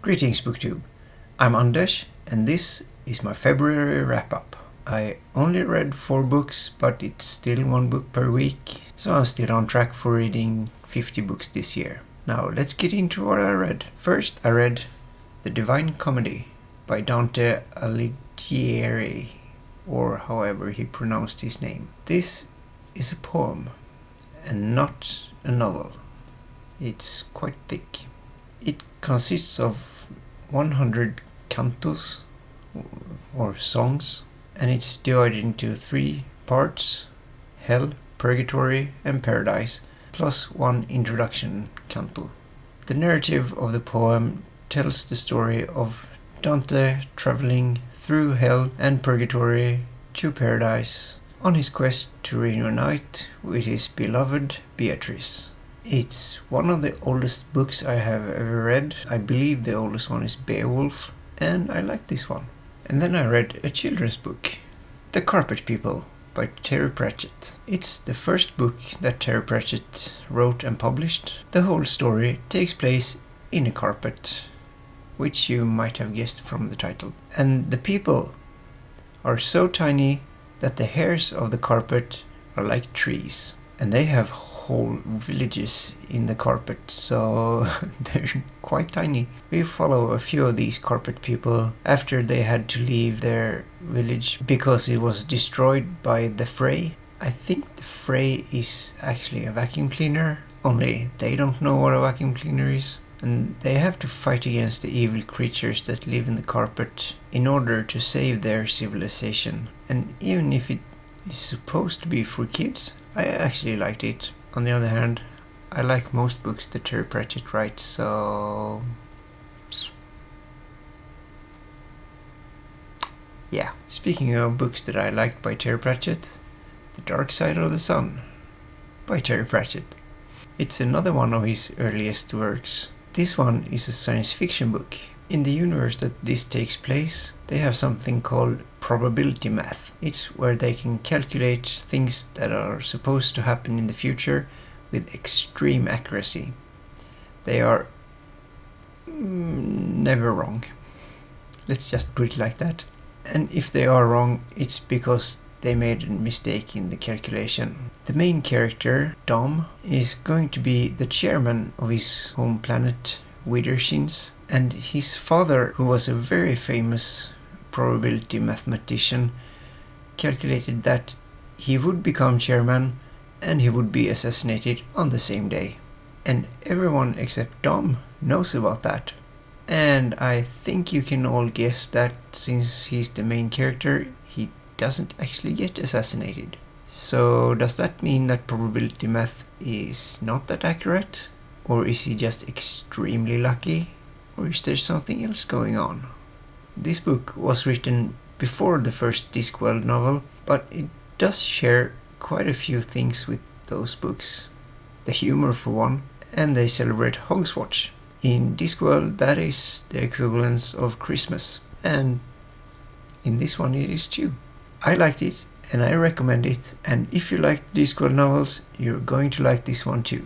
Greetings BookTube, I'm Anders and this is my February wrap-up. I only read 4 books, but it's still 1 book per week, so I'm still on track for reading 50 books this year. Now let's get into what I read. First I read The Divine Comedy by Dante Alighieri, or however he pronounced his name. This is a poem and not a novel. It's quite thick. It consists of 100 cantos or songs, and it's divided into 3 parts: Hell, Purgatory and Paradise, plus 1 introduction canto. The narrative of the poem tells the story of Dante traveling through Hell and Purgatory to Paradise on his quest to reunite with his beloved Beatrice. It's one of the oldest books I have ever read. I believe the oldest one is Beowulf, and I like this one. And then I read a children's book, The Carpet People by Terry Pratchett. It's the first book that Terry Pratchett wrote and published. The whole story takes place in a carpet, which you might have guessed from the title. And the people are so tiny that the hairs of the carpet are like trees, and they have whole villages in the carpet, so they're quite tiny. We follow a few of these carpet people after they had to leave their village because it was destroyed by the Fray. I think the Fray is actually a vacuum cleaner, only they don't know what a vacuum cleaner is, and they have to fight against the evil creatures that live in the carpet in order to save their civilization. And even if it is supposed to be for kids, I actually liked it. On the other hand, I like most books that Terry Pratchett writes, so yeah. Speaking of books that I liked by Terry Pratchett, The Dark Side of the Sun by Terry Pratchett. It's another one of his earliest works. This one is a science fiction book. In the universe that this takes place, they have something called probability math. It's where they can calculate things that are supposed to happen in the future with extreme accuracy. They are never wrong. Let's just put it like that. And if they are wrong, it's because they made a mistake in the calculation. The main character, Dom, is going to be the chairman of his home planet, Widdershins, and his father, who was a very famous probability mathematician, calculated that he would become chairman and he would be assassinated on the same day. And everyone except Dom knows about that. And I think you can all guess that since he's the main character, he doesn't actually get assassinated. So does that mean that probability math is not that accurate? Or is he just extremely lucky? Or is there something else going on? This book was written before the first Discworld novel, but it does share quite a few things with those books. The humor for one, and they celebrate Hogswatch. In Discworld that is the equivalence of Christmas, and in this one it is too. I liked it and I recommend it, and if you like Discworld novels, you're going to like this one too.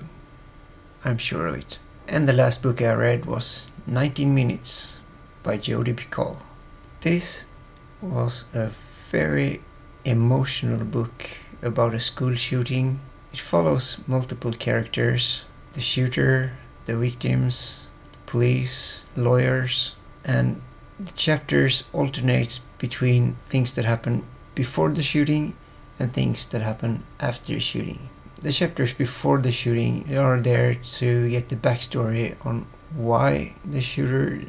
I'm sure of it. And the last book I read was 19 Minutes by Jodi Picoult. This was a very emotional book about a school shooting. It follows multiple characters: the shooter, the victims, the police, lawyers, and the chapters alternates between things that happen before the shooting and things that happen after the shooting. The chapters before the shooting are there to get the backstory on why the shooter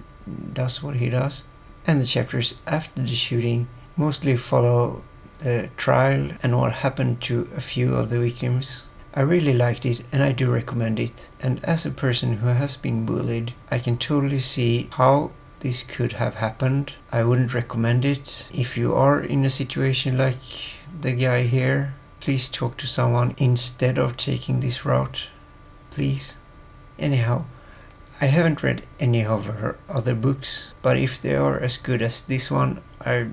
does what he does, and the chapters after the shooting mostly follow the trial and what happened to a few of the victims. I really liked it and I do recommend it, and as a person who has been bullied, I can totally see how this could have happened. I wouldn't recommend it. If you are in a situation like the guy here, please talk to someone instead of taking this route, please. Anyhow, I haven't read any of her other books, but if they are as good as this one, I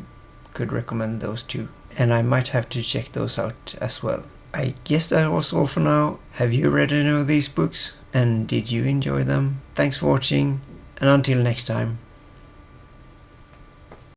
could recommend those too. And I might have to check those out as well. I guess that was all for now. Have you read any of these books? And did you enjoy them? Thanks for watching, And until next time,